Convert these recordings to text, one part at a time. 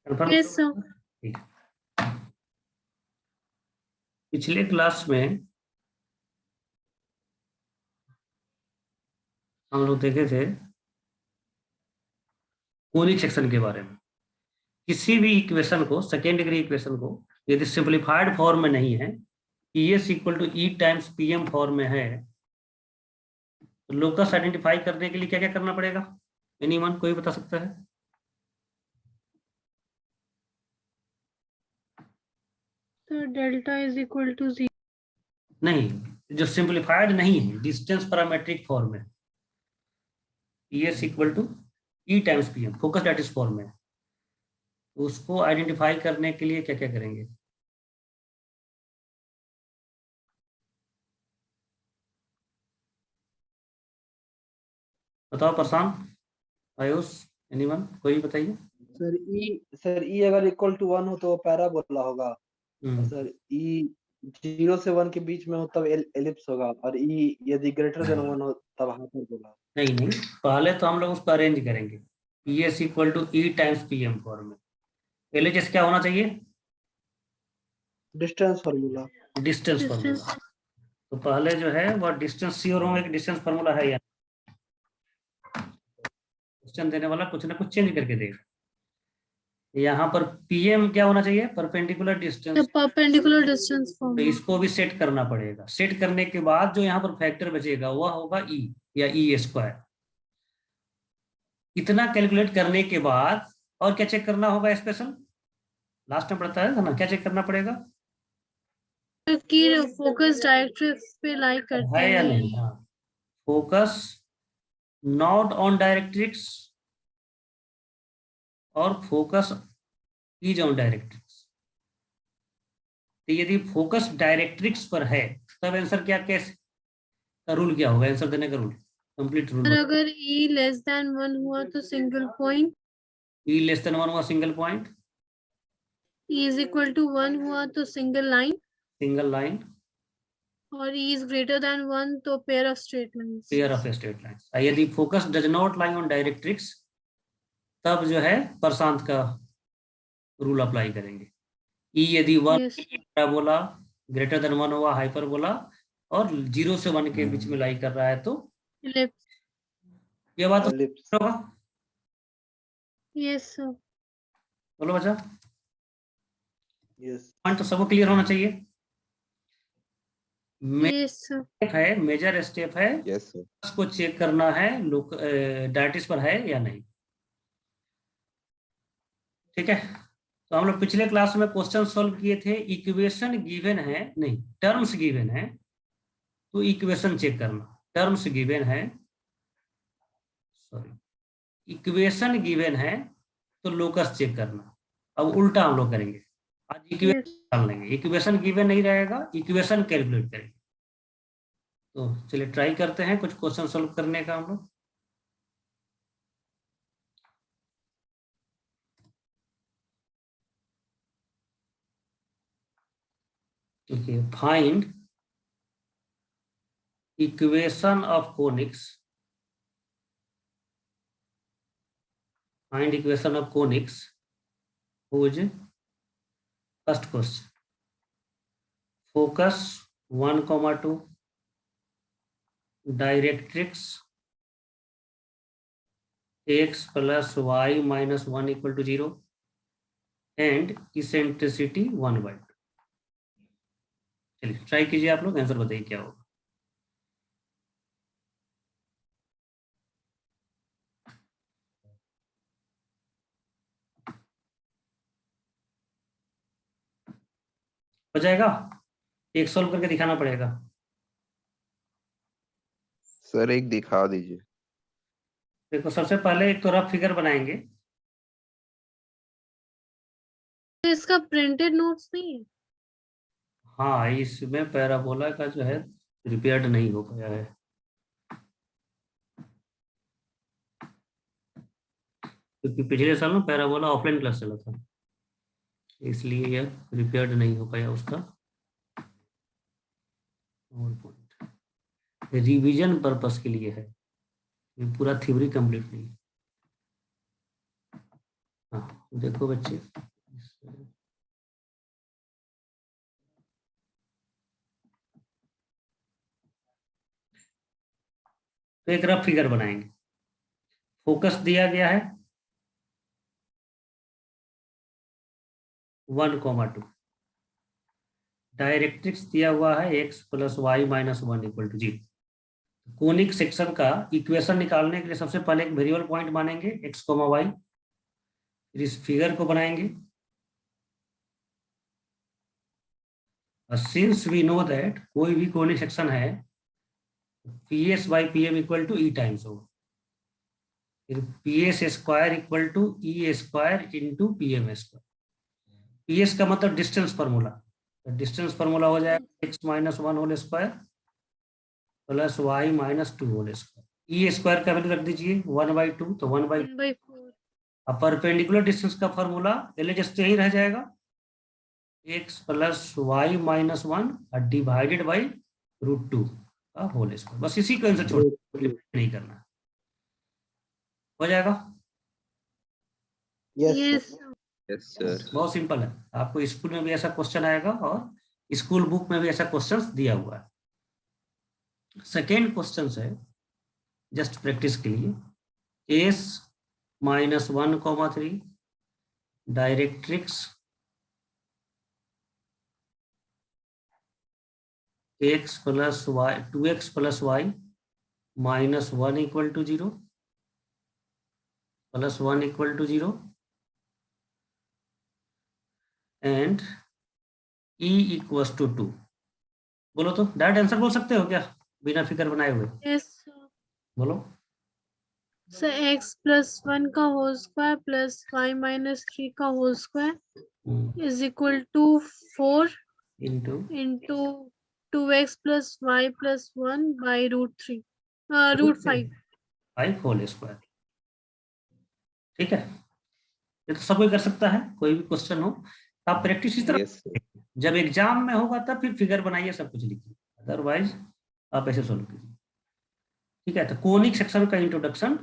Confirm? Yes sir. ठीक। पिछले class में हम लोग देखे थे कोनिक सेक्शन के बारे में। किसी भी इक्वेशन को, सेकेंड डिग्री इक्वेशन को, यदि सिंपलीफाइड फॉर्म में नहीं है, ES equal to E times PM form में है, तो लोकस आइडेंटिफाई करने के लिए क्या क्या करना पड़ेगा? एनीवन, कोई बता सकता है? तो डेल्टा इज इक्वल टू 0। नहीं, जो सिंपलीफाइड नहीं है, डिस्टेंस पैरामेट्रिक फॉर्म में, ES equal to E times PM focus lattice form में, उसको आइडेंटिफाई करने के लिए क्या क्या करेंगे? बताओ प्रशांत, आयुष, एनीवन, कोई बताइए। सर ई अगर इक्वल टू 1 हो तो पैराबोला होगा, और सर ई 0 से 1 के बीच में हो तब एलिप्स होगा, और ई यदि ग्रेटर देन 1 हो तब हाइपरबोला। नहीं नहीं, पहले तो हम लोग उसको अरेंज करेंगे। ES equal to E times PM form में LHS क्या होना चाहिए? Distance formula. Distance formula. तो पहले जो है वो डिस्टेंस श्योर होंगे कि डिस्टेंस फार्मूला है या क्वेश्चन देने वाला कुछ ना कुछ चेंज करके देगा। यहाँ पर PM क्या होना चाहिए? Perpendicular distance. परपेंडिकुलर डिस्टेंस तो फॉर्म। इसको भी सेट करना पड़ेगा। सेट करने के बाद जो यहाँ पर फैक्टर बचेगा वह होगा E या E स्क्वायर। इतना कैलकुलेट करने के बाद और क्या चेक करना होगा? स्पेशल लास्ट में पढ़ता है ना, क्या चेक करना पड़ेगा? कि फोकस डायरेक्ट्रिक्स पे लाई करते है या हैं। नहीं? हाँ, फोकस नॉट ऑन डायरेक्ट्रिक्स और फोकस इज ऑन डायरेक्ट्रिक्स। तो यदि फोकस डायरेक्ट्रिक्स पर है तब आंसर क्या, कैसे का रूल क्या होगा? आंसर देने का रूल, कंप्लीट रूल। अगर E लेस देन 1 हुआ तो single point. E less than 1 हुआ single point. E is equal to 1 हुआ तो सिंगल लाइन। Single line. और E इज ग्रेटर देन 1 तो pair of straight lines. Pair of straight lines. यदि focus does not lie on directrix तब जो है प्रशांत का रूल अप्लाई करेंगे। E यदि 1 पैराबोला, ग्रेटर देन 1 हुआ हाइपरबोला, और 0 से 1 के बीच में लाई कर रहा है तो एलिप्स। ये बात एलिप्स। होगा। Yes sir. बोलो बच्चा। यस पॉइंट तो सबको क्लियर होना चाहिए। Yes sir. है मेजर स्टेप है, यस सर। उसको चेक करना है डायरेक्ट्रिक्स पर है या नहीं। ठीक है, तो हम लोग पिछले क्लास में क्वेश्चन सॉल्व किए थे। इक्वेशन गिवन है, नहीं टर्म्स गिवन है तो इक्वेशन चेक करना। टर्म्स गिवन है, सॉरी, इक्वेशन गिवन है तो लोकस चेक करना। अब उल्टा हम लोग करेंगे, आज इक्वेशन डाल लेंगे। इक्वेशन गिवन नहीं रहेगा, इक्वेशन कैलकुलेट करेंगे। तो चलिए ट्राई करते हैं कुछ क्वेश्चन सॉल्व करने का हम लोग। देखिए, find equation of conics. Find equation of conics whose first question, focus 1,2, directrix x plus y minus 1 equal to 0 and eccentricity 1/2। चलिए ट्राई कीजिए, आप लोग आंसर बताइए क्या होगा। हो जाएगा? एक सॉल्व करके दिखाना पड़ेगा। सर एक दिखा दीजिए। देखो, सबसे पहले एक तो रफ फिगर बनाएंगे। तो इसका प्रिंटेड नोट्स नहीं है? हाँ, इसमें पैराबोला का जो है रिपेयर्ड नहीं हो पाया है, क्योंकि पिछले साल में पैराबोला ऑफलाइन क्लास चला था, इसलिए यह रिपेयर्ड नहीं हो पाया उसका। और पॉइंट रिवीजन पर्पस के लिए है, ये पूरा थ्योरी कंप्लीट नहीं। हाँ देखो बच्चे, तो एक रफ फिगर बनाएंगे। फोकस दिया गया है 1,2, डायरेक्ट्रिक्स दिया हुआ है x + y - 1 = 0। कोनिक सेक्शन का इक्वेशन निकालने के लिए सबसे पहले एक वेरिएबल पॉइंट मानेंगे x, y, फिर इस फिगर को बनाएंगे। सिंस वी नो दैट कोई भी कोनिक सेक्शन है PS/PM = E टाइम्स होगा, फिर PS² = E² × PM²। PS का मतलब डिस्टेंस फार्मूला, डिस्टेंस फार्मूला हो जाएगा x - 1 whole square + y - 2 whole square. E² का वैल्यू रख दीजिए 1/2, तो 1/2। 1/4। अब परपेंडिकुलर डिस्टेंस का फार्मूला LHS तो यही रह जाएगा, x + y - 1 डिवाइडेड बाई √2 का होल स्क्वायर। बस इसी को आंसर छोड़ नहीं करना, हो जाएगा। Yes yes sir. Yes sir. बहुत सिंपल है, आपको स्कूल में भी ऐसा क्वेश्चन आएगा और स्कूल बुक में भी ऐसा क्वेश्चन दिया हुआ है। सेकेंड क्वेश्चन है जस्ट प्रैक्टिस के लिए, s - 1,3 directrix x + y 2x + y - 1 = 0 + 1 = 0 and E = 2। बोलो तो, डायरेक्ट आंसर बोल सकते हो क्या बिना फिगर बनाए हुए? यस बोलो। सर, x + 1 का होल स्क्वायर + y - 3 का whole square = 4 into into 2x + y + 1 by √3 √5। 5 whole square. ठीक है, ये तो सब कोई कर सकता है, कोई भी क्वेश्चन हो आप प्रैक्टिस इस तरह। Yes sir. जब एग्जाम में होगा तब फिर फिगर बनाइए, सब कुछ लिखिए, अदरवाइज आप ऐसे सोल्व कीजिए। ठीक है, तो कोनिक सेक्शन का इंट्रोडक्शन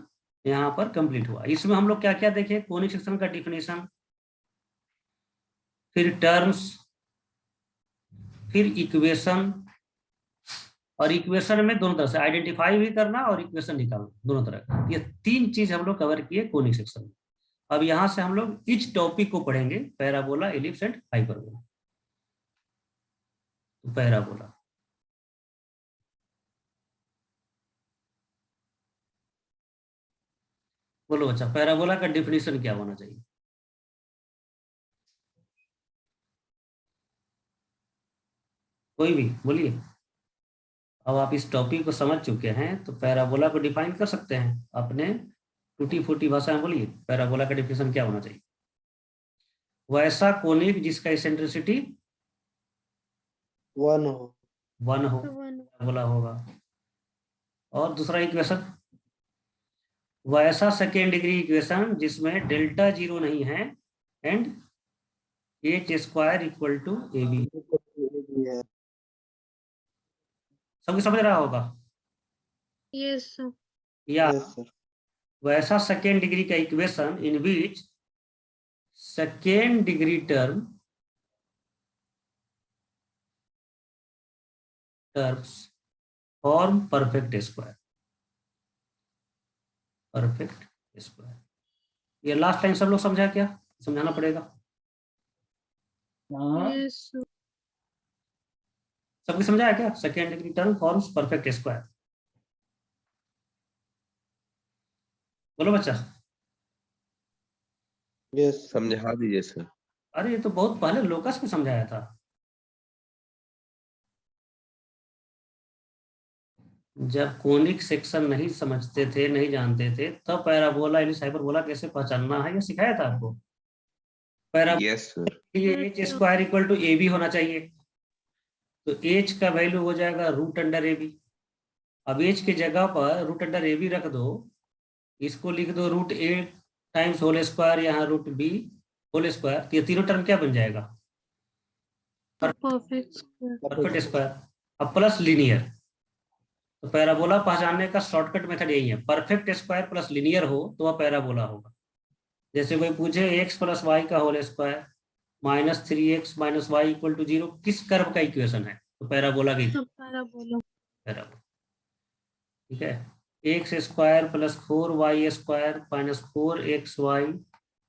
यहाँ पर कंप्लीट हुआ। इसमें हम लोग क्या क्या देखे, कोनिक सेक्शन का डिफिनेशन, फिर टर्म्स, फिर इक्वेशन, और इक्वेशन में दोनों तरह से आइडेंटिफाई भी करना और इक्वेशन निकालना, दोनों तरह का। ये 3 चीज हम लोग कवर किए कोनिक सेक्शन में। अब यहां से हम लोग इच टॉपिक को पढ़ेंगे, parabola, ellipse and hyperbola. Parabola, बोलो अच्छा, पैराबोला का डिफिनेशन क्या होना चाहिए? कोई भी बोलिए। अब आप इस टॉपिक को समझ चुके हैं तो पैराबोला को डिफाइन कर सकते हैं अपने टूटी फूटी भाषा में। बोलिए पैराबोला का डिफिनेशन क्या होना चाहिए? वैसा कोनिक जिसका एसेंट्रिसिटी 1 हो। 1 हो, पैराबोला होगा। और दूसरा इक्वेशन, वैसा सेकेंड डिग्री इक्वेशन जिसमें डेल्टा 0 नहीं है एंड h² = AB। ये है। सबको समझ रहा होगा? Yes sir. या यस सर। वैसा सेकेंड डिग्री का equation in which second degree terms form perfect square. Perfect square, ये लास्ट लाइन सब लोग समझा क्या? समझाना पड़ेगा। Yes sir. सबको समझाया क्या? Second degree term forms perfect square. बोलो बच्चा। यस समझा दीजिए सर। अरे ये तो बहुत पहले लोकस में समझाया था। जब कोनिक सेक्शन नहीं समझते थे, नहीं जानते थे, तब पैराबोला एलिप्स हाइपरबोला कैसे पहचानना है ये सिखाया था आपको। Parabola yes sir. h² = AB होना चाहिए, तो h का वैल्यू हो जाएगा √AB। अब h की जगह पर √AB रख दो, इसको लिख दो √A टाइम्स होल स्क्वायर, यहाँ √B होल स्क्वायर, तो ये तीनों टर्म क्या बन जाएगा? Perfect square. Perfect square. अब प्लस लीनियर, तो पैराबोला पहचानने का शॉर्टकट मेथड यही है, परफेक्ट स्क्वायर प्लस लीनियर हो तो वह पैराबोला होगा। जैसे कोई पूछे x प्लस वाई का whole square minus 3x minus y equal to 0 किस कर्व का इक्वेशन है, तो पैराबोला की तो पैराबोला। पैराबोला। ठीक है, x square plus 4y square minus 4xy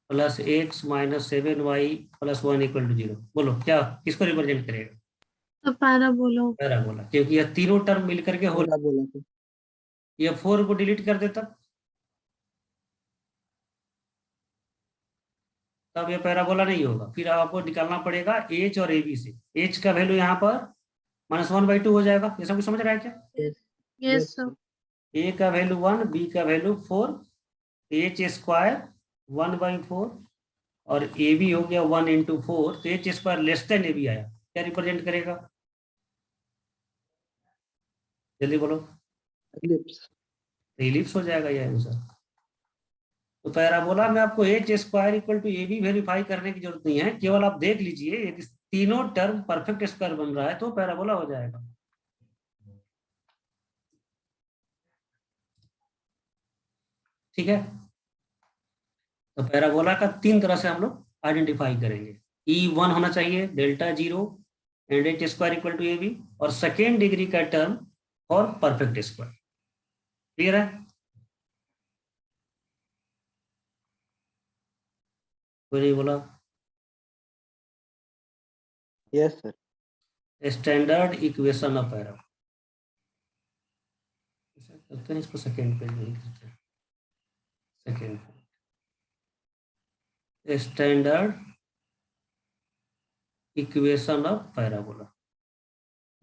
plus x minus 7y plus 1 equal to 0, बोलो क्या किसको रिप्रेजेंट करेगा? तो पैराबोला। पैराबोला, क्योंकि यह तीनों टर्म मिलकर के होल, पैराबोला को। ये 4 को डिलीट कर देता तब ये पैराबोला नहीं होगा। फिर आपको निकालना पड़ेगा एच और ए बी से। एच का वैल्यू यहाँ पर -1/2 हो जाएगा, ये सब कुछ समझ रहा है क्या? Yes sir. ए का वैल्यू 1, बी का वैल्यू 4, एच स्क्वायर 1/4 और ए बी हो गया 1 × 4, तो h square less than a b आया, क्या रिप्रेजेंट करेगा? जल्दी बोलो। एलिप्स। इलिप्स हो जाएगा ये आंसर। तो पैराबोला में आपको h square equal to a b verify करने की जरूरत नहीं है, केवल आप देख लीजिए यदि तीनों टर्म परफेक्ट स्क्वायर बन रहा है तो पैराबोला हो जाएगा। ठीक है, तो पैराबोला का 3 तरह से हम लोग आइडेंटिफाई करेंगे। E1 होना चाहिए, delta 0 and h square equal to a b, और सेकेंड डिग्री का टर्म और परफेक्ट स्क्वायर। क्लियर है? कोई नहीं बोला? Yes sir. Standard equation of parabola करते हैं, इसको सेकेंड पेज में लिखते हैं। Second standard equation of parabola.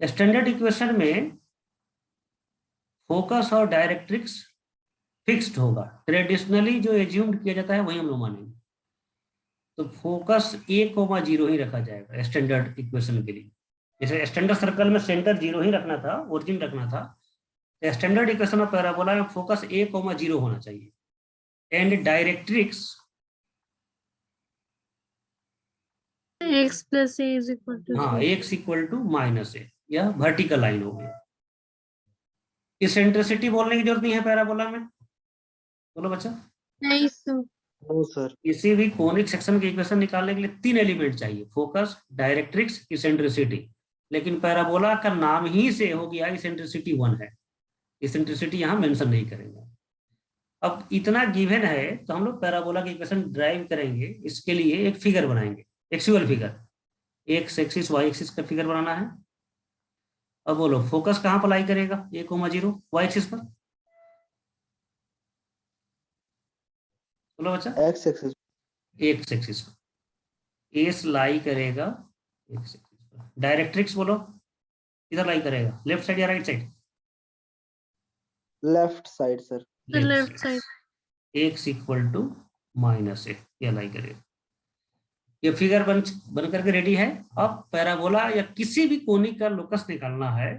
Standard equation में फोकस और डायरेक्ट्रिक्स फिक्स्ड होगा, ट्रेडिशनली जो एज्यूम्ड किया जाता है वही हम लोग मानेंगे। तो फोकस 1,0 ही रखा जाएगा स्टैंडर्ड इक्वेशन के लिए। जैसे स्टैंडर्ड सर्कल में सेंटर 0 ही रखना था, ओरिजिन रखना था, तो स्टैंडर्ड इक्वेशन ऑफ पैराबोला में फोकस 1,0 होना चाहिए and directrix x plus a is equal to हाँ x इक्वल टू -a, यह वर्टिकल लाइन हो गया। इसेंट्रिसिटी बोलने की जरूरत नहीं है पैराबोला में, बोलो बच्चा। नहीं सर। No sir. किसी भी कोनिक सेक्शन की इक्वेशन निकालने के लिए 3 एलिमेंट चाहिए, फोकस, डायरेक्ट्रिक्स, इसेंट्रिसिटी। लेकिन पैराबोला का नाम ही से हो गया इसेंट्रिसिटी 1 है, इसेंट्रिसिटी यहाँ मेंशन नहीं करेंगे। अब इतना गिवन है तो हम लोग पैराबोला की इक्वेशन ड्राइव करेंगे। इसके लिए एक फिगर बनाएंगे, actual figure, x axis y axis का फिगर बनाना है। अब बोलो फोकस कहाँ पर लाई करेगा? 1,0 वाई एक्सिस पर, बोलो बच्चा। X axis. एक्स एक्सिस पर एस लाई करेगा एक्स एक्सिस पर। डायरेक्ट्रिक्स बोलो किधर लाई करेगा, लेफ्ट साइड या right side? Left side sir. Left side. X equal to -a, ये लाई करेगा। ये फिगर बन करके रेडी है। अब पैराबोला या किसी भी कोनिक का लोकस निकालना है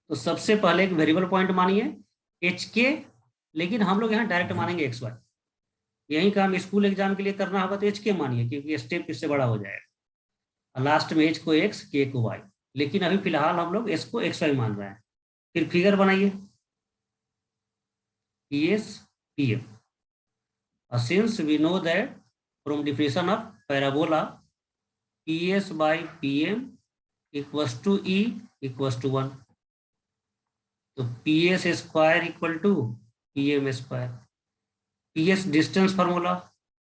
तो सबसे पहले एक वेरिएबल पॉइंट मानिए hk, लेकिन हम लोग यहाँ डायरेक्ट मानेंगे xy। यही काम स्कूल एग्जाम के लिए करना होगा तो hk मानिए, क्योंकि स्टेप इससे बड़ा हो जाएगा। लास्ट में h को x, k को y, लेकिन अभी फिलहाल हम लोग s को xy मान रहे हैं। फिर फिगर बनाइए PS PM। Since we know that from definition of parabola PS by PM equals to E equals to 1, तो PS square equal to PM square. PS distance formula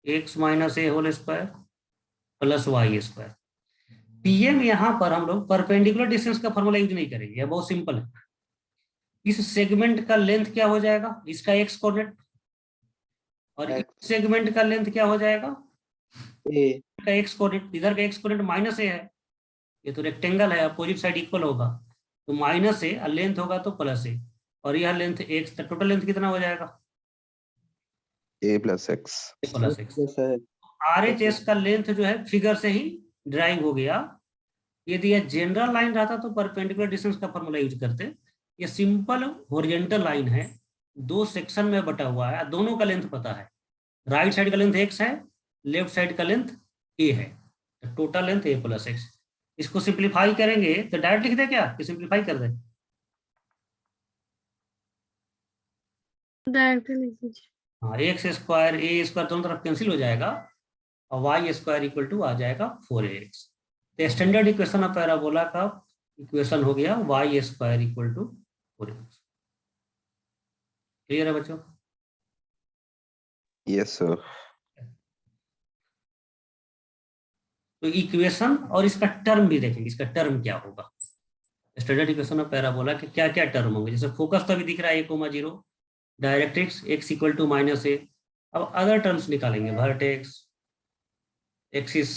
x minus a whole square plus y square. PM यहाँ पर हम लोग perpendicular distance का formula use नहीं करेंगे, यह बहुत सिंपल है। इस सेगमेंट का लेंथ क्या हो जाएगा, इसका x कोऑर्डिनेट, और इस सेगमेंट का लेंथ क्या हो जाएगा, ए का x कोऑर्डिनेट। इधर का x कोऑर्डिनेट -a है, ये तो रेक्टेंगल है, अपोजिट साइड इक्वल होगा, तो -a और लेंथ होगा तो +a, और यह लेंथ x, तो टोटल लेंथ कितना हो जाएगा? a plus x। है। RHS का लेंथ जो है फिगर से ही ड्राइव हो गया। यदि यह जनरल लाइन रहता तो परपेंडिकुलर डिस्टेंस का फॉर्मूला यूज करते। ये सिंपल हॉरिजॉन्टल लाइन है, 2 सेक्शन में बटा हुआ है, दोनों का लेंथ पता है। राइट साइड का लेंथ x है, लेफ्ट साइड का लेंथ a है, तो टोटल लेंथ a + x। इसको सिंप्लीफाई करेंगे तो डायरेक्ट लिख दे क्या कि सिंप्लीफाई कर दे? डायरेक्ट लिख दीजिए। हाँ, एक्स स्क्वायर ए स्क्वायर दोनों तरफ कैंसिल हो जाएगा और वाई स्क्वायर इक्वल टू आ जाएगा 4ax। तो स्टैंडर्ड इक्वेशन ऑफ पैराबोला का इक्वेशन हो गया y square equal to 4ax। Clear है बच्चों? Yes, sir. तो इक्वेशन और इसका टर्म भी देखेंगे, इसका टर्म क्या होगा। स्टैंडर्ड इक्वेशन ऑफ पैराबोला के क्या क्या टर्म होंगे, जैसे फोकस तो अभी दिख रहा है 1,0, directrix x equal to -a। अब अदर टर्म्स निकालेंगे, vertex, axis,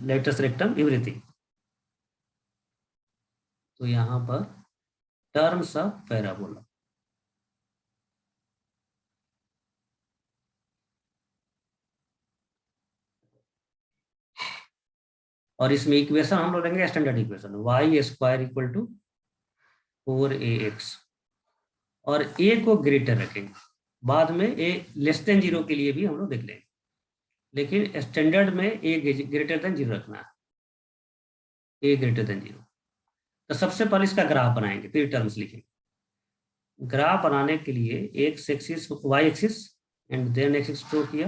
latus rectum, everything. तो यहाँ पर टर्म्स ऑफ पैराबोला, और इसमें इक्वेशन हम लोग लेंगे standard equation y square equal to 4ax, और a को ग्रेटर रखेंगे। बाद में a लेस देन 0 के लिए भी हम लोग देख लेंगे, लेकिन स्टैंडर्ड में a ग्रेटर देन 0 रखना है, a ग्रेटर देन 0। तो सबसे पहले इसका ग्राफ बनाएंगे, फिर टर्म्स लिखेंगे। ग्राफ बनाने के लिए x axis, y axis and then x axis draw किया।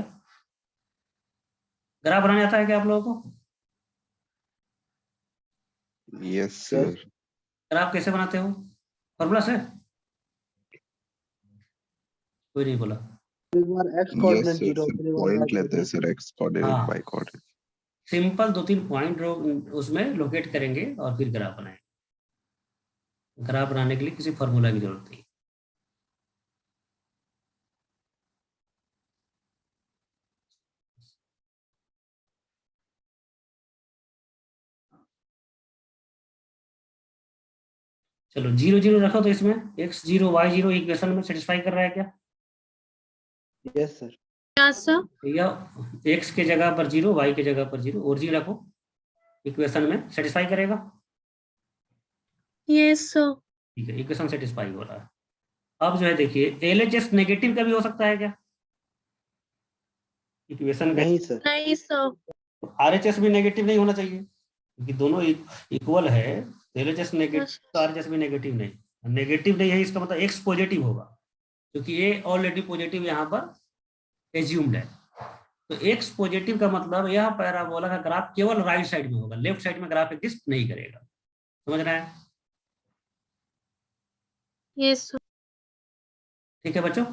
ग्राफ बनाने आता है क्या आप लोगों को? Yes, sir. ग्राफ कैसे बनाते हो, फॉर्मूला से? कोई नहीं बोला। एक बार x Yes, coordinate sir. 0 sir. फिर Point y लेते हैं sir, x coordinate, हाँ। y coordinate. सिंपल 2-3 पॉइंट उसमें लोकेट करेंगे और फिर ग्राफ बनाएंगे। ग्राफ बनाने के लिए किसी फॉर्मूला की जरूरत नहीं। चलो 0 0 रखो, तो इसमें x 0 y 0 इक्वेशन में सेटिस्फाई कर रहा है क्या? Yes sir. क्या सर? या x के जगह पर 0, y के जगह पर 0 और जी रखो, इक्वेशन में सेटिस्फाई करेगा। Yes sir. ठीक है, इक्वेशन सेटिस्फाई हो रहा है। अब जो है देखिए, LHS नेगेटिव का भी हो सकता है क्या इक्वेशन का? नहीं सर। नहीं सर। RHS भी नेगेटिव नहीं होना चाहिए, क्योंकि दोनों इक्वल है। LHS नेगेटिव तो RHS भी नेगेटिव नहीं, नेगेटिव नहीं है इसका मतलब x पॉजिटिव होगा, क्योंकि ये ऑलरेडी पॉजिटिव यहाँ पर एज्यूम्ड है। तो x पॉजिटिव का मतलब यह पैराबोला का ग्राफ केवल राइट साइड में होगा, लेफ्ट साइड में ग्राफ एग्जिस्ट नहीं करेगा। समझ रहे हैं? Yes sir. ठीक है बच्चों।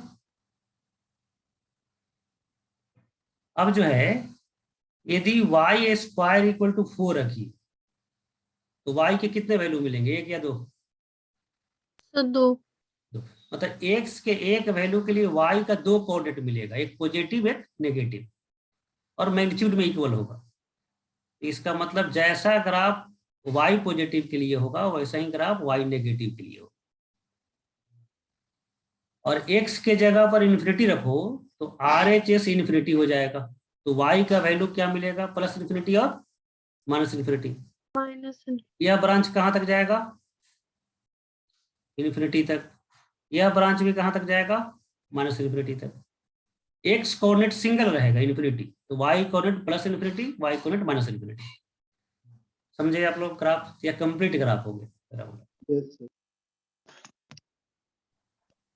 अब जो है, यदि y स्क्वायर इक्वल टू 4 रखी, तो y के कितने वैल्यू मिलेंगे, 1 या 2? सर 2। मतलब x के एक वैल्यू के लिए y का 2 कोऑर्डिनेट मिलेगा, एक पॉजिटिव एक नेगेटिव, और मैग्नीट्यूड में इक्वल होगा। इसका मतलब जैसा ग्राफ y पॉजिटिव के लिए होगा वैसा ही ग्राफ y नेगेटिव के लिए होगा। और x के जगह पर इन्फिनिटी रखो तो RHS इन्फिनिटी हो जाएगा। तो y का वैल्यू क्या मिलेगा, प्लस इन्फिनिटी और माइनस इन्फिनिटी। माइनस। यह ब्रांच कहां तक जाएगा, इन्फिनिटी तक। यह ब्रांच भी कहां तक जाएगा, माइनस इन्फिनिटी तक। x कोऑर्डिनेट सिंगल रहेगा इन्फिनिटी, तो y coordinate plus infinity, y coordinate minus infinity. समझे आप लोग ग्राफ, या कंप्लीट ग्राफ हो गया? Yes sir.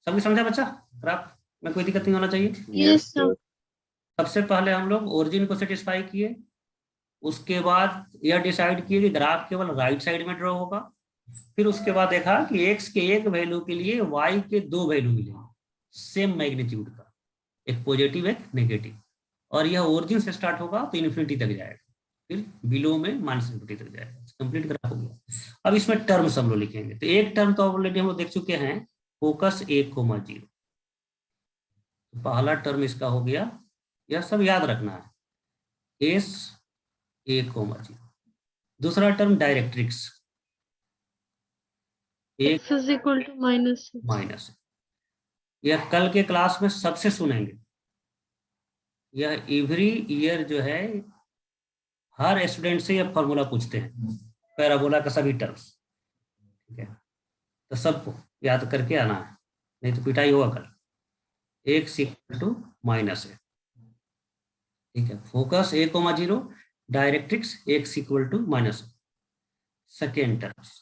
सभी समझा बच्चा? ग्राफ में कोई दिक्कत नहीं होना चाहिए। Yes sir. सबसे पहले हम लोग ओरिजिन को सेटिस्फाई किए, उसके बाद यह डिसाइड किए कि ग्राफ केवल राइट साइड में ड्रॉ होगा। फिर उसके बाद देखा कि x के एक वैल्यू के लिए y के 2 वैल्यू मिलेंगे सेम मैग्नीट्यूड का, एक पॉजिटिव एक नेगेटिव, और यह ओरिजिन से स्टार्ट होगा तो इन्फिनिटी तक जाएगा, फिर बिलो में माइनस इन्फिनिटी तक जाएगा। कंप्लीट ग्राफ हो गया। अब इसमें टर्म्स हम लोग लिखेंगे। तो एक टर्म तो ऑलरेडी हम लोग देख चुके हैं, फोकस 1,0। पहला टर्म इसका हो गया, यह सब याद रखना है, S 1,0। दूसरा term directrix, x is equal to -6। Minus. यह कल के क्लास में सबसे सुनेंगे। यह एवरी ईयर जो है हर स्टूडेंट से यह फॉर्मूला पूछते हैं, पैराबोला का सभी टर्म्स। ठीक है, तो सबको याद करके आना है, नहीं तो पिटाई होगा कल। x इक्वल टू -है। ठीक है, focus 1,0, directrix x equal to -। Second terms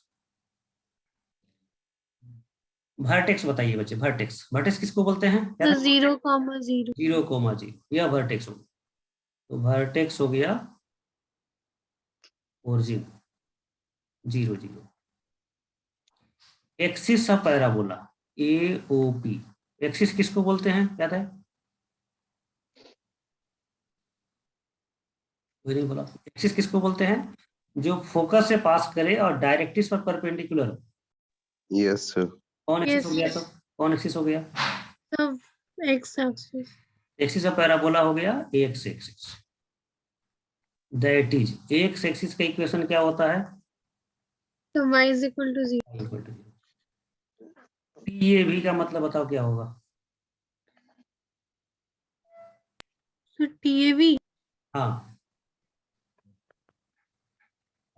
vertex बताइए बच्चे, वर्टेक्स, वर्टेक्स किसको बोलते हैं? क्या तो था? 0,0 0, 0, यह वर्टेक्स हो गया। तो वर्टेक्स हो गया origin 0, 0। Axis of parabola AOP, axis किसको बोलते हैं, याद है? कोई नहीं बोला। एक्सिस किसको बोलते हैं? जो फोकस से पास करे और डायरेक्ट्रिक्स पर परपेंडिकुलर हो। Yes, sir. कौन एक्सिस हो Yes. गया? तो कौन एक्सिस हो गया? तो x axis. Axis of parabola हो गया x axis. That is x axis का इक्वेशन क्या होता है? तो y is equal to 0. TAB का मतलब बताओ क्या होगा? So TAB. हाँ,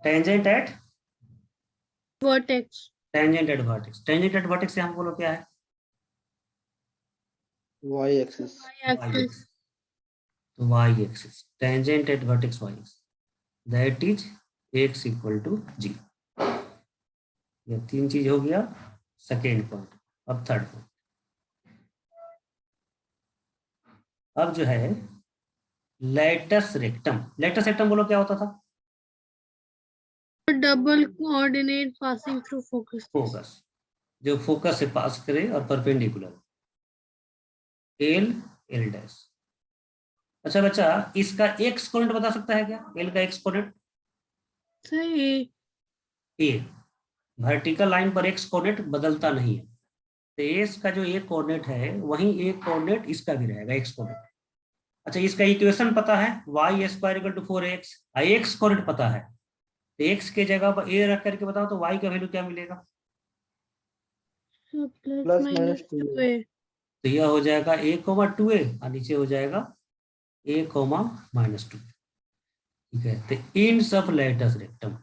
tangent at Vertex. Tangent at vertex. Tangent at vertex से हम बोलो क्या है? y axis. Y axis. तो y axis, tangent at vertex y axis, that is x equal to 0। ये 3 चीज हो गया सेकेंड पॉइंट। अब थर्ड पॉइंट, अब जो है लेटस रेक्टम। लेटस रेक्टम बोलो क्या होता था? Double coordinate passing through focus. Focus, जो फोकस से पास करे और परपेंडिकुलर, एल एल डैश। अच्छा बच्चा, इसका एक्स कोऑर्डिनेट बता सकता है क्या? एल का x coordinate? So A. A, vertical line पर एक्स कोऑर्डिनेट बदलता नहीं है, तो एस का जो ए कोऑर्डिनेट है वही ए कोऑर्डिनेट इसका भी रहेगा, एक्स कोऑर्डिनेट। अच्छा, इसका इक्वेशन पता है, y square equal to 4x, x coordinate पता है, तो एक्स के जगह पर ए रख करके बताओ तो वाई का वैल्यू क्या मिलेगा? So plus plus minus minus 2a। 2A. तो यह हो जाएगा a,2a और नीचे हो जाएगा a,-2। ठीक है, तो इन सब लेटस रेक्टम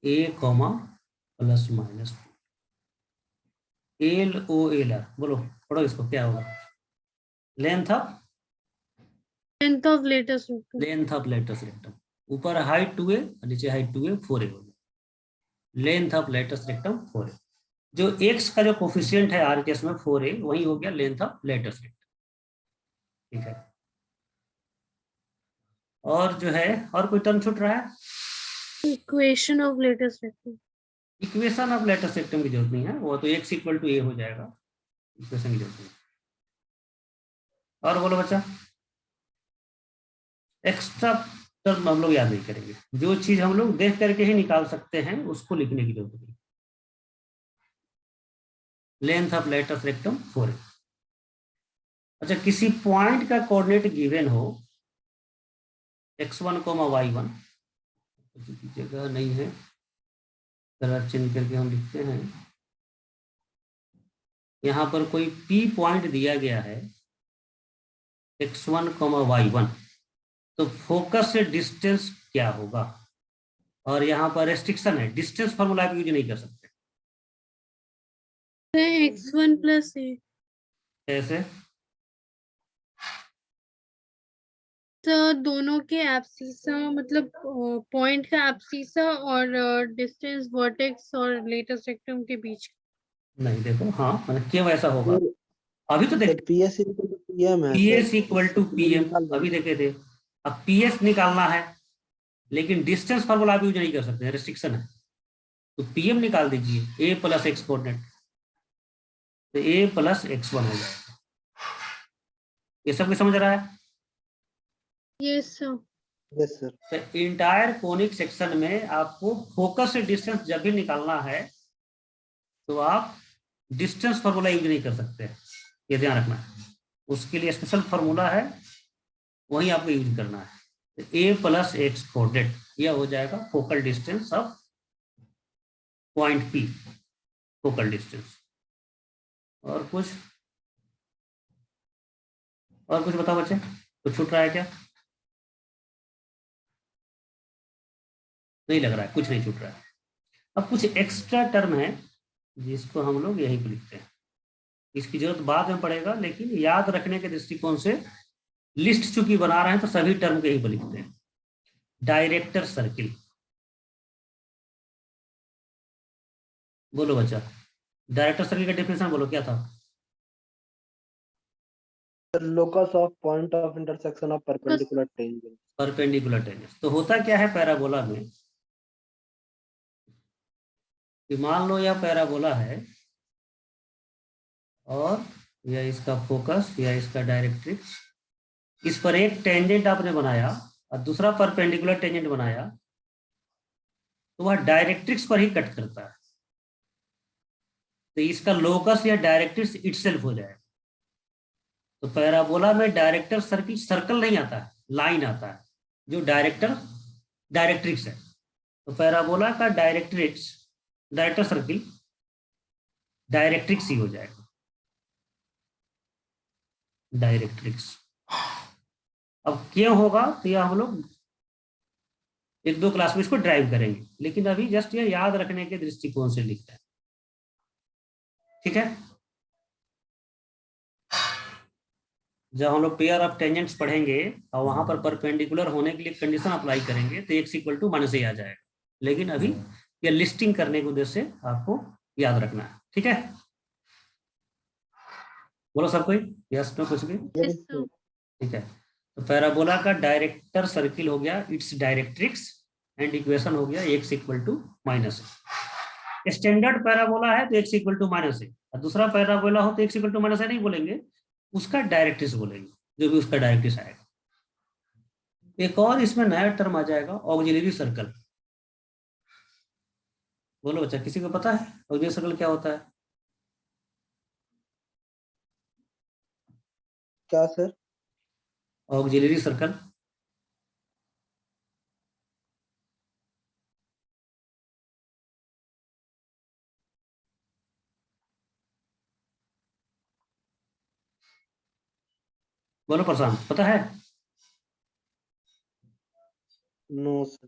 a,+-2 LOLR, बोलो पढ़ो इसको, क्या होगा? Length of Length of latest rectum. Length of latus rectum, ऊपर हाइट 2a और नीचे हाइट 2a, 4a हो गया। Length of latus rectum 4a। जो x का जो कोफिशिएंट है RHS में 4a, वही हो गया लेंथ ऑफ लेटस रेक्टम। ठीक है, और जो है और कोई टर्म छूट रहा है? Equation of latest rectum. Equation of latus rectum की जरूरत नहीं है, वो तो x इक्वल टू a हो जाएगा, इक्वेशन की जरूरत नहीं। और बोलो बच्चा, एक्स्ट्रा टर्म हम लोग याद नहीं करेंगे, जो चीज हम लोग देख करके ही निकाल सकते हैं उसको लिखने की जरूरत नहीं। Length of latus rectum 4a। अच्छा, किसी पॉइंट का कोऑर्डिनेट गिवन हो x1, y1, जगह नहीं है, कलर चेंज करके हम लिखते हैं। यहाँ पर कोई P पॉइंट दिया गया है x1, y1, तो फोकस से डिस्टेंस क्या होगा? और यहाँ पर रेस्ट्रिक्शन है, डिस्टेंस फॉर्मूला यूज नहीं कर सकते। x1 plus A. कैसे? तो दोनों के एब्सिसा, मतलब पॉइंट का एब्सिसा और डिस्टेंस वर्टेक्स और लेटेस्ट रेक्टम के बीच। नहीं देखो, हाँ मतलब क्यों ऐसा होगा, अभी तो देख PS इक्वल टू PM है PS sir. Equal to PM, अभी देखे थे। अब PS निकालना है, लेकिन डिस्टेंस फार्मूला आप यूज नहीं कर सकते, रेस्ट्रिक्शन है, तो PM निकाल दीजिए, A प्लस एक्स कोऑर्डिनेट, तो A प्लस x1 हो जाएगा। ये सब कुछ समझ रहा है? Yes sir. Yes sir. तो इंटायर कोनिक सेक्शन में आपको फोकस से डिस्टेंस जब भी निकालना है तो आप डिस्टेंस फार्मूला यूज नहीं कर सकते, ये ध्यान रखना है। उसके लिए स्पेशल फार्मूला है, वही आपको यूज करना है। तो A प्लस एक्स कोऑर्डिनेट, यह हो जाएगा focal distance of point P, focal distance. और कुछ बताओ बच्चे, कुछ छूट रहा है क्या? नहीं लग रहा है, कुछ नहीं छूट रहा है। अब कुछ एक्स्ट्रा टर्म है जिसको हम लोग यहीं पे लिखते हैं, इसकी जरूरत बाद में पड़ेगा, लेकिन याद रखने के दृष्टिकोण से लिस्ट चूंकि बना रहे हैं तो सभी टर्म को यहीं पर लिखते हैं। डायरेक्टर सर्किल, बोलो बच्चा, डायरेक्टर सर्किल का डेफिनेशन बोलो क्या था? Locus of point of intersection of perpendicular tangent. Perpendicular tangent. तो होता क्या है पैराबोला में कि मान लो यह पैराबोला है और यह इसका फोकस या इसका डायरेक्ट्रिक्स, इस पर एक टेंजेंट आपने बनाया और दूसरा परपेंडिकुलर टेंजेंट बनाया, तो वह डायरेक्ट्रिक्स पर ही कट करता है, तो इसका लोकस या डायरेक्ट्रिक्स इटसेल्फ हो जाएगा। तो पैराबोला में डायरेक्टर सर्किल सर्कल नहीं आता है, लाइन आता है, जो डायरेक्ट्रिक्स है। तो पैराबोला का डायरेक्टर सर्किल डायरेक्ट्रिक्स ही हो जाएगा, डायरेक्ट्रिक्स। अब क्यों होगा तो यह हम लोग एक दो क्लास में इसको ड्राइव करेंगे, लेकिन अभी जस्ट ये याद रखने के दृष्टिकोण से लिखते हैं, ठीक है। जब हम लोग पेयर ऑफ टेंजेंट्स पढ़ेंगे और वहां पर परपेंडिकुलर होने के लिए कंडीशन अप्लाई करेंगे तो x इक्वल टू माइनस आ जाएगा, लेकिन अभी ये लिस्टिंग करने के उद्देश्य से आपको याद रखना है, ठीक है। बोलो सब कोई यस नो कुछ भी, Yes, sir. ठीक है। तो पैराबोला का डायरेक्टर सर्किल हो गया इट्स डायरेक्ट्रिक्स एंड इक्वेशन हो गया x equal to minus a. Standard parabola है तो x equal to minus a, और दूसरा पैराबोला हो तो x equal to minus a नहीं बोलेंगे, उसका डायरेक्ट्रिक्स बोलेंगे, जो भी उसका डायरेक्ट्रिक्स आएगा। एक और इसमें नया टर्म आ जाएगा ऑक्सिलरी सर्कल। बोलो बच्चा, किसी को पता है ऑक्सिलरी सर्कल क्या होता है? क्या सर? ऑक्सिलरी सर्कल बोलो प्रशांत, पता है? No sir.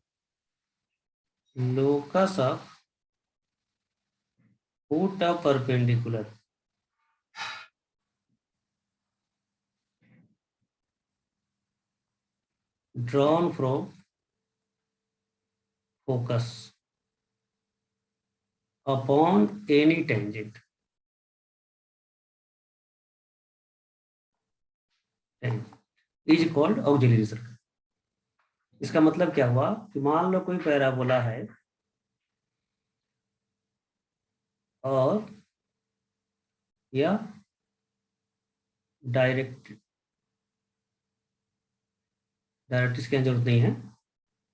Locus of foot of perpendicular drawn from focus upon any tangent is called auxiliary circle। इसका मतलब क्या हुआ कि मान लो कोई पैराबोला है और यह डायरेक्ट्रिक्स की जरूरत नहीं है,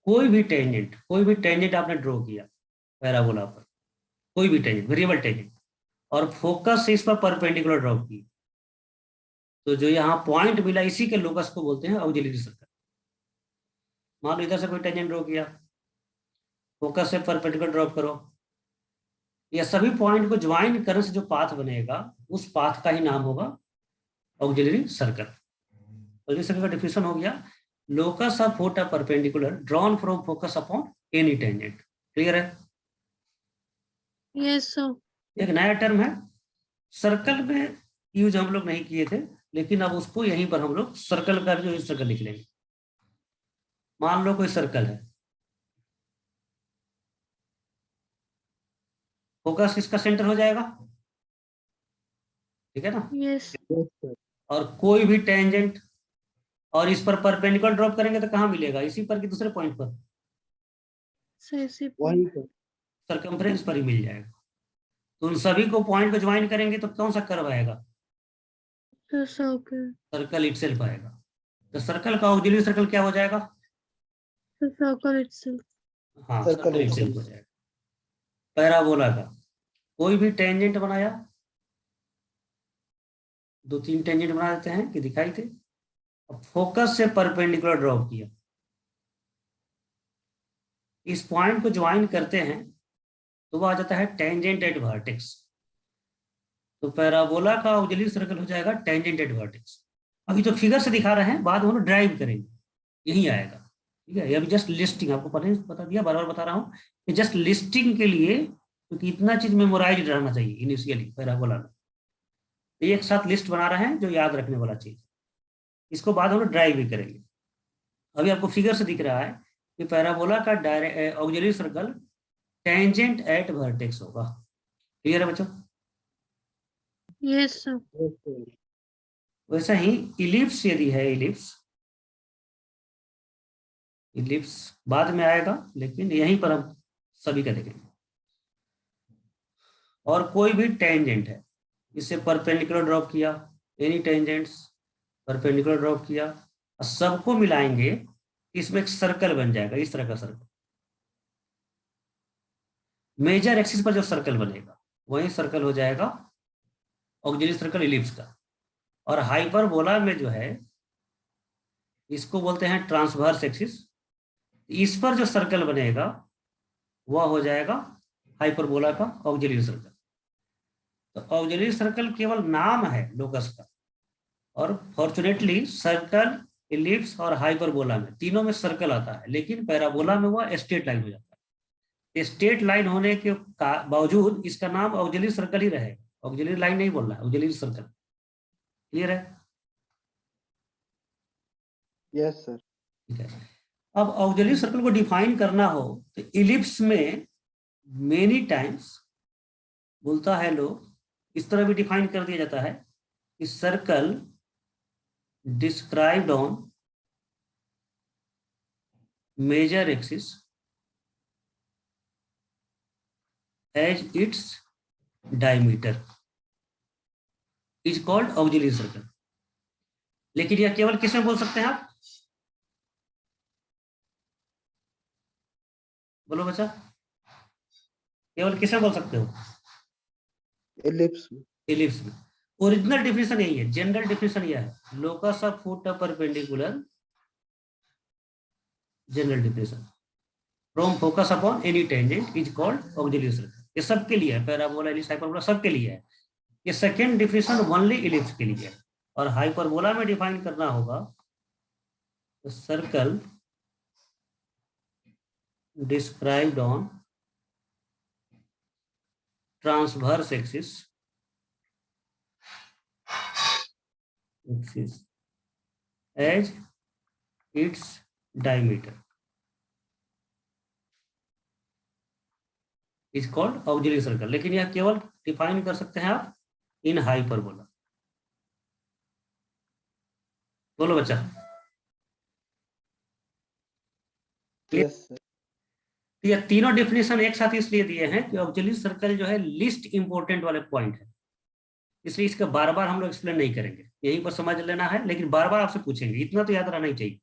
कोई भी टेंजेंट आपने ड्रॉ किया पैराबोला पर, कोई भी टेंजेंट वेरिएबल टेंजेंट, और फोकस से इस पर परपेंडिकुलर ड्रॉ की, तो जो यहाँ पॉइंट मिला इसी के लोकस को बोलते हैं ऑक्सिलरी सर्कल। मान लो इधर से कोई टेंजेंट ड्रॉ किया, फोकस से परपेंडिकुलर ड्रॉप करो, या सभी पॉइंट को ज्वाइन करने से जो पाथ बनेगा उस पाथ का ही नाम होगा ऑक्सिलरी सर्कल। ऑक्सिलरी सर्कल का डेफिनेशन हो गया locus of foot of perpendicular drawn from focus upon any tangent. Clear है? Yes, sir. एक नया टर्म है, सर्कल में यूज हम लोग नहीं किए थे, लेकिन अब उसको यहीं पर हम लोग सर्कल का जो सर्कल लिख लेंगे। मान लो कोई सर्कल है, फोकस इसका सेंटर हो जाएगा, ठीक है ना, Yes. Yes, sir. और कोई भी टेंजेंट और इस पर परपेंडिकुलर ड्रॉप करेंगे तो कहाँ मिलेगा, इसी पर कि दूसरे पॉइंट पर? So, ऐसे वही सर। सर्कमफ्रेंस पर ही मिल जाएगा। तो उन सभी को पॉइंट को ज्वाइन करेंगे तो कौन सा कर्व आएगा? तो सर्कल, सर्कल इटसेल्फ आएगा। तो सर्कल का ऑक्सिलरी सर्कल क्या हो जाएगा? तो सर्कल इटसेल्फ। हाँ, सर्कल सर्कल इटसेल्फ हो जाएगा। पैराबोला का कोई भी टेंजेंट बनाया, दो तीन टेंजेंट बना देते हैं कि दिखाई थे, अब फोकस से परपेंडिकुलर ड्रॉप किया, इस पॉइंट को ज्वाइन करते हैं तो वो आ जाता है टेंजेंट एट वर्टेक्स। तो पैराबोला का ऑक्सिलरी सर्कल हो जाएगा टेंजेंट एट वर्टेक्स। अभी तो फिगर से दिखा रहे हैं, बाद में हम लोग ड्राइव करेंगे, यही आएगा, ठीक है। ये अभी जस्ट लिस्टिंग आपको बता दिया, बार बार बता रहा हूँ कि जस्ट लिस्टिंग के लिए, क्योंकि इतना चीज मेमोराइज रहना चाहिए इनिशियली पैराबोला में। एक साथ लिस्ट बना रहे हैं जो याद रखने वाला चीज, इसको बाद हम लोग ड्राइव भी करेंगे। अभी आपको फिगर से दिख रहा है कि पैराबोला का auxiliary circle tangent at vertex होगा, क्लियर है बच्चों? Yes sir. Yes, sir. वैसा ही इलिप्स यदि है, इलिप्स बाद में आएगा, लेकिन यहीं पर हम सभी का देखेंगे। और कोई भी टेंजेंट है, इसे परपेंडिकुलर ड्रॉप किया, एनी टेंजेंट्स परपेंडिकुलर ड्रॉप किया, और सबको मिलाएंगे, इसमें एक सर्कल बन जाएगा, इस तरह का सर्कल। मेजर एक्सिस पर जो सर्कल बनेगा वही सर्कल हो जाएगा ऑक्सिलरी सर्कल इलिप्स का। और हाइपरबोला में जो है, इसको बोलते हैं ट्रांसवर्स एक्सिस, इस पर जो सर्कल बनेगा वह हो जाएगा हाइपरबोला का ऑक्सिलरी सर्कल। तो ऑक्सिलरी सर्कल केवल नाम है लोकस का, और फॉर्चुनेटली सर्कल, इलिप्स और हाइपरबोला में तीनों में सर्कल आता है, लेकिन पैराबोला में वह स्ट्रेट लाइन हो जाता है। स्ट्रेट लाइन होने के बावजूद इसका नाम ऑक्सिलरी सर्कल ही रहेगा, ऑक्सिलरी लाइन नहीं बोलना है, ऑक्सिलरी सर्कल। क्लियर है? Yes, sir. ठीक है। अब ऑक्सिलरी सर्कल को डिफाइन करना हो तो इलिप्स में मेनी टाइम्स बोलता है लोग, इस तरह भी डिफाइन कर दिया जाता है कि circle described on major axis as its diameter is called auxiliary circle. लेकिन यह केवल किस में बोल सकते हैं आप? बोलो बच्चा, केवल किस में बोल सकते हो? Ellipse में। इलिप्स में। ओरिजिनल डिफिनेशन यही है, जनरल डिफिनेशन यह है, locus of foot perpendicular, general definition from focus upon any tangent is called auxiliary circle. ये सबके लिए है, पैराबोला, इलिप्स, हाइपरबोला सबके लिए है। ये सेकेंड डिफिनेशन ओनली इलिप्स के लिए है। और हाइपरबोला में डिफाइन करना होगा तो circle described on transverse axis as its diameter is called auxiliary circle. लेकिन यह केवल डिफाइन कर सकते हैं आप इन हाइपरबोला। बोलो बच्चा। Yes, sir. तो ये तीनों डेफिनेशन एक साथ इसलिए दिए हैं कि ऑक्सिलरी सर्कल जो है लिस्ट इंपॉर्टेंट वाले पॉइंट है, इसलिए इसका बार बार हम लोग एक्सप्लेन नहीं करेंगे, यहीं पर समझ लेना है, लेकिन बार बार आपसे पूछेंगे, इतना तो याद रहना ही चाहिए।